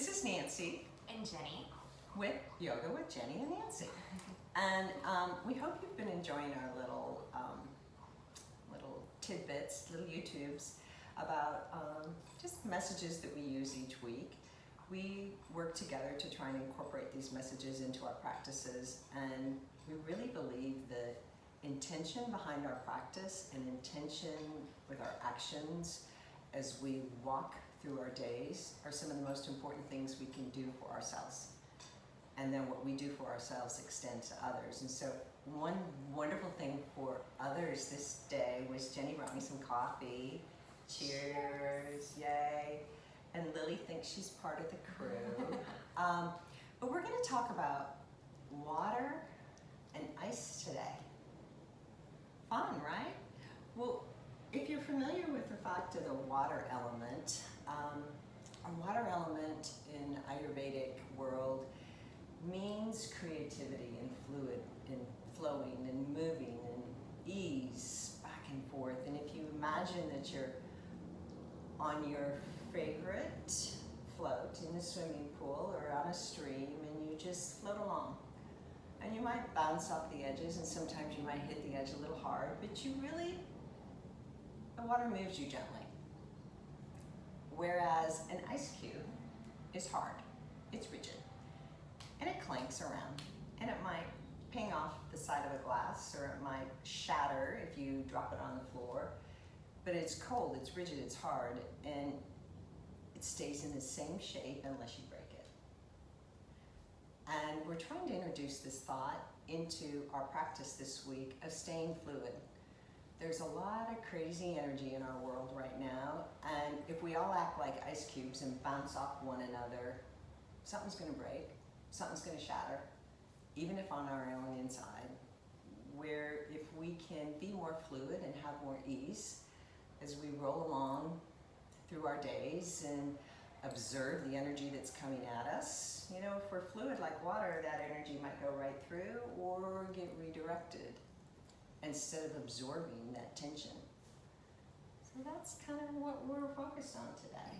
This is Nancy and Jenny with Yoga with Jenny and Nancy. And we hope you've been enjoying our little tidbits, little YouTubes about just messages that we use each week. We work together to try and incorporate these messages into our practices, and we really believe that intention behind our practice and intention with our actions as we walk through our days are some of the most important things we can do for ourselves. And then what we do for ourselves extends to others. And so one wonderful thing for others this day was Jenny brought me some coffee. Cheers, yay. And Lily thinks she's part of the crew. But we're gonna talk about water and ice today. Fun, right? Well, if you're familiar with the fact of the water element, a water element in Ayurvedic world means creativity and fluid and flowing and moving and ease back and forth. And if you imagine that you're on your favorite float in a swimming pool or on a stream and you just float along, and you might bounce off the edges and sometimes you might hit the edge a little hard, but you really, the water moves you gently. Whereas an ice cube is hard, it's rigid, and it clinks around, and it might ping off the side of a glass, or it might shatter if you drop it on the floor. But it's cold, it's rigid, it's hard, and it stays in the same shape unless you break it. And we're trying to introduce this thought into our practice this week of staying fluid. There's a lot of crazy energy in our world right now, and if we all act like ice cubes and bounce off one another, something's gonna break, something's gonna shatter, even if on our own inside. Where if we can be more fluid and have more ease as we roll along through our days and observe the energy that's coming at us. You know, if we're fluid like water, that energy might go right through or get redirected instead of absorbing that tension. So that's kind of what we're focused on today.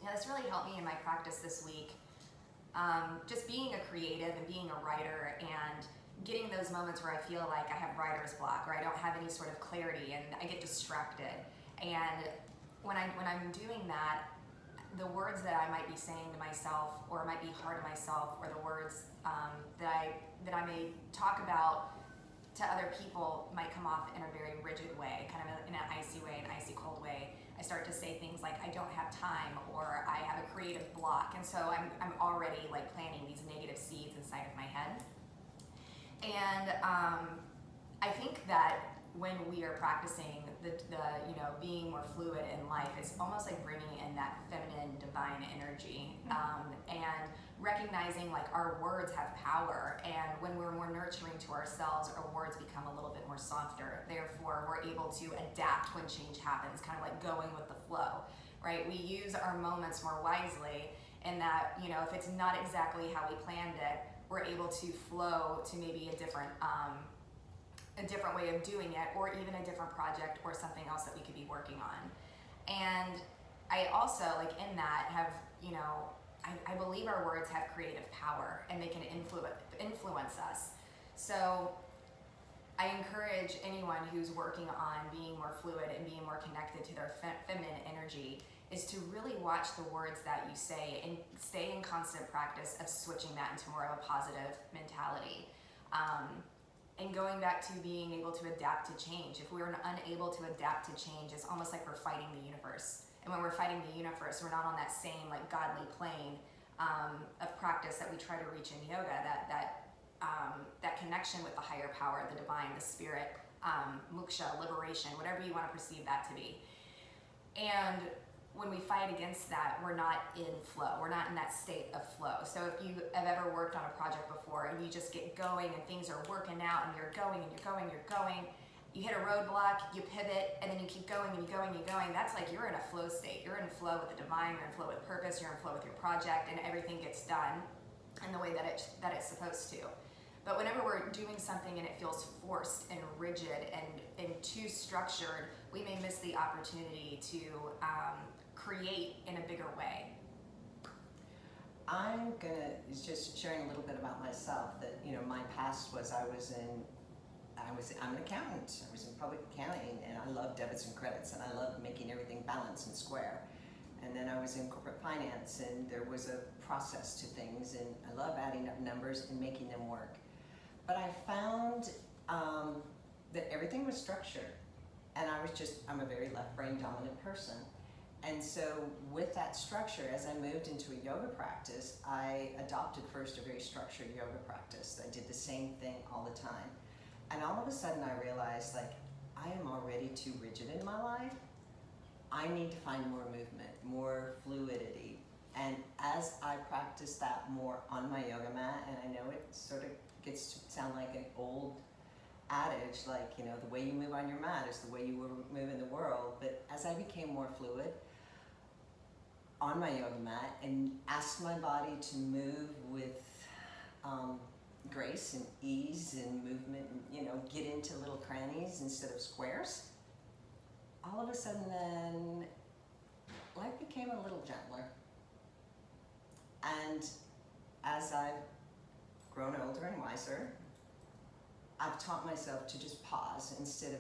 Yeah, this really helped me in my practice this week. Just being a creative and being a writer and getting those moments where I feel like I have writer's block or I don't have any sort of clarity and I get distracted. And when I'm doing that, the words that I might be saying to myself or might be hard to myself, or the words that I may talk about to other people might come off in a very rigid way, kind of in an icy way, an icy cold way. I start to say things like, I don't have time, or I have a creative block. And so I'm already like planting these negative seeds inside of my head. And I think that when we are practicing the being more fluid in life, it's almost like bringing in that feminine divine energy, and recognizing like our words have power, and when we're more nurturing to ourselves, our words become a little bit more softer. Therefore, we're able to adapt when change happens, kind of like going with the flow, right? We use our moments more wisely in that, you know, if it's not exactly how we planned it, we're able to flow to maybe a different way of doing it, or even a different project or something else that we could be working on. And I also, like in that, have, you know, I believe our words have creative power and they can influence us. So I encourage anyone who's working on being more fluid and being more connected to their feminine energy is to really watch the words that you say and stay in constant practice of switching that into more of a positive mentality. And going back to being able to adapt to change. If we're unable to adapt to change, it's almost like we're fighting the universe. And when we're fighting the universe, we're not on that same like godly plane of practice that we try to reach in yoga, that connection with the higher power, the divine, the spirit, moksha, liberation, whatever you want to perceive that to be. And when we fight against that, we're not in flow. We're not in that state of flow. So if you have ever worked on a project before and you just get going and things are working out and you're going and you're going, you hit a roadblock, you pivot, and then you keep going and you're going, that's like you're in a flow state. You're in flow with the divine, you're in flow with purpose, you're in flow with your project, and everything gets done in the way that it's supposed to. But whenever we're doing something and it feels forced and rigid and too structured, we may miss the opportunity to create in a bigger way. I'm gonna just sharing a little bit about myself. That my past was I'm an accountant. I was in public accounting, and I love debits and credits, and I love making everything balanced and square. And then I was in corporate finance, and there was a process to things, and I love adding up numbers and making them work. But I found that everything was structured, and I'm a very left brain dominant person. And so with that structure, as I moved into a yoga practice, I adopted first a very structured yoga practice. I did the same thing all the time. And all of a sudden I realized, like, I am already too rigid in my life. I need to find more movement, more fluidity. And as I practice that more on my yoga mat, and I know it sort of gets to sound like an old adage, like, the way you move on your mat is the way you will move in the world. But as I became more fluid on my yoga mat and asked my body to move with grace and ease and movement, and get into little crannies instead of squares, all of a sudden then life became a little gentler. And as I've grown older and wiser, I've taught myself to just pause instead of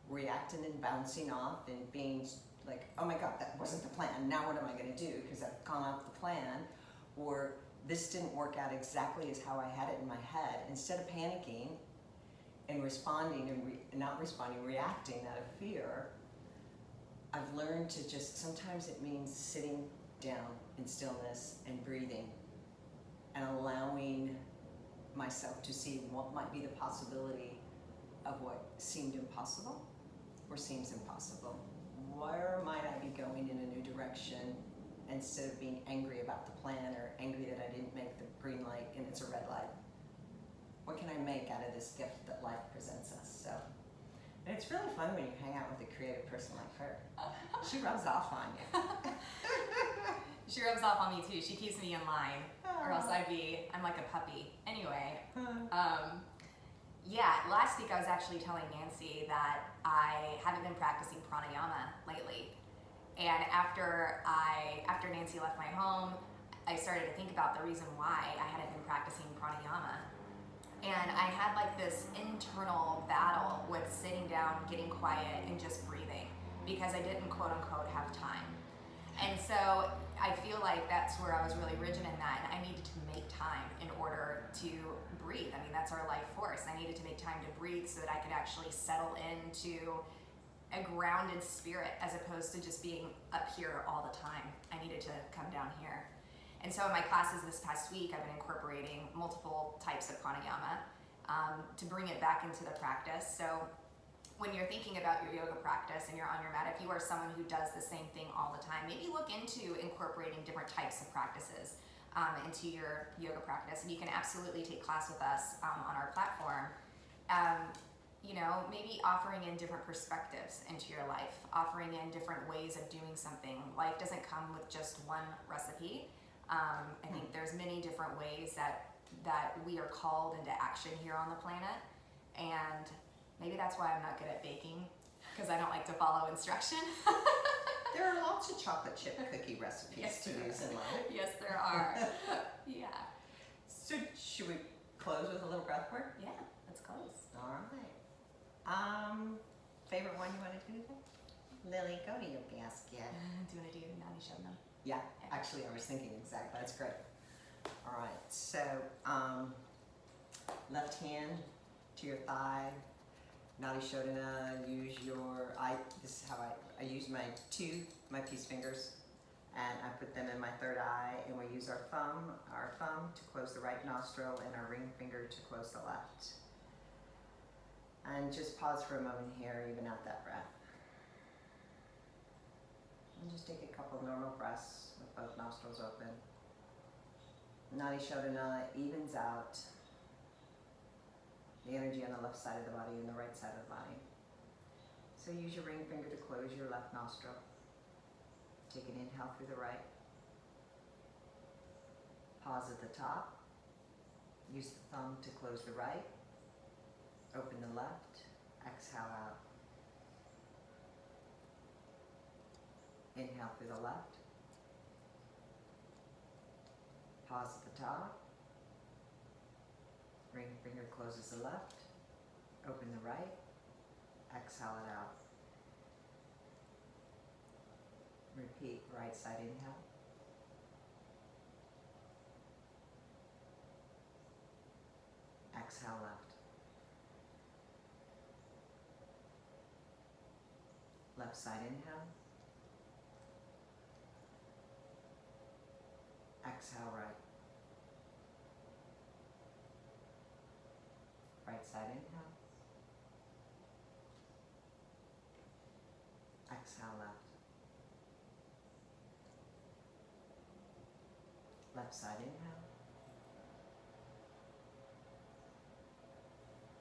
reacting and bouncing off and being like, oh my God, that wasn't the plan. Now what am I going to do? Because I've gone off the plan, or this didn't work out exactly as how I had it in my head. Instead of panicking and responding and not responding, reacting out of fear, I've learned to just, sometimes it means sitting down in stillness and breathing and allowing myself to see what might be the possibility of what seemed impossible or seems impossible. Where might I be going in a new direction instead of being angry about the plan or angry that I didn't make the green light and it's a red light? What can I make out of this gift that life presents us? So, and it's really fun when you hang out with a creative person like her. She rubs off on you. She rubs off on me too. She keeps me in line, or else I'm like a puppy. Anyway, last week I was actually telling Nancy that I haven't been practicing pranayama lately. And after Nancy left my home, I started to think about the reason why I hadn't been practicing pranayama. And I had like this internal battle with sitting down, getting quiet, and just breathing, because I didn't quote unquote have time. And so I feel like that's where I was really rigid in that, and I needed to make time in order to breathe. I mean, that's our life force. I needed to make time to breathe so that I could actually settle into a grounded spirit, as opposed to just being up here all the time. I needed to come down here. And so in my classes this past week, I've been incorporating multiple types of pranayama to bring it back into the practice. So when you're thinking about your yoga practice and you're on your mat, if you are someone who does the same thing all the time, maybe look into incorporating different types of practices into your yoga practice. And you can absolutely take class with us on our platform. Maybe offering in different perspectives into your life, offering in different ways of doing something. Life doesn't come with just one recipe. I think there's many different ways that we are called into action here on the planet, and maybe that's why I'm not good at baking, because I don't like to follow instruction. There are lots of chocolate chip cookie recipes to use in life. Yes, there are. Yeah. So should we close with a little breath work? Yeah, let's close. All right. Favorite one you want to do today? Lily, go to your basket. Do you want to do Nani Shabnam? Yeah, actually I was thinking exactly. That's great. All right, so left hand to your thigh. Nadi Shodhana, this is how I use my peace fingers, and I put them in my third eye, and we use our thumb to close the right nostril and our ring finger to close the left. And just pause for a moment here, even out that breath. And just take a couple normal breaths with both nostrils open. Nadi Shodhana evens out the energy on the left side of the body and the right side of the body. So use your ring finger to close your left nostril. Take an inhale through the right. Pause at the top. Use the thumb to close the right. Open the left. Exhale out. Inhale through the left. Pause at the top. Ring finger closes the left. Open the right. Exhale it out. Repeat right side inhale. Exhale left. Left side inhale. Exhale right. Right side inhale. Exhale left. Left side inhale.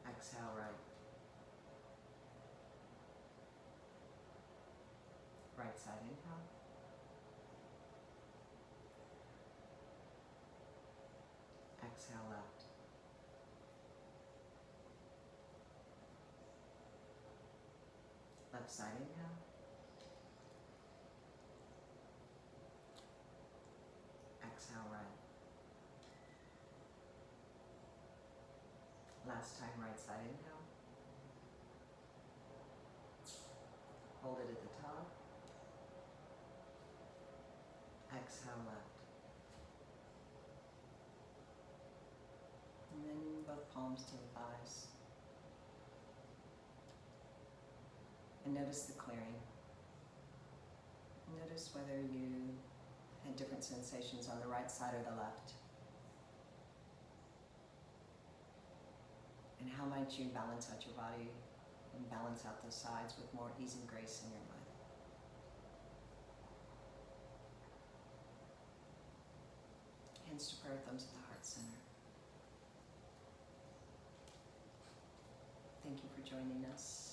Exhale right. Right side inhale. Exhale left. Left side inhale. Exhale right. Last time right side inhale. Hold it at the top. Exhale left. And then both palms to the thighs. And notice the clearing. Notice whether you had different sensations on the right side or the left. And how might you balance out your body and balance out the sides with more ease and grace in your life? Hands to prayer, thumbs at the heart center. Thank you for joining us.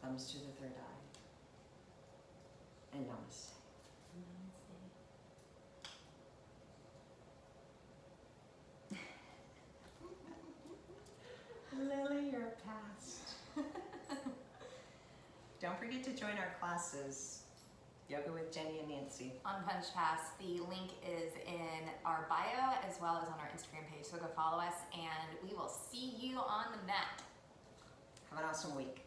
Thumbs to the third eye. And namaste. Lily, you're past. Don't forget to join our classes. Yoga with Jenny and Nancy. On Punch Pass, the link is in our bio as well as on our Instagram page. So go follow us and we will see you on the mat. Have an awesome week.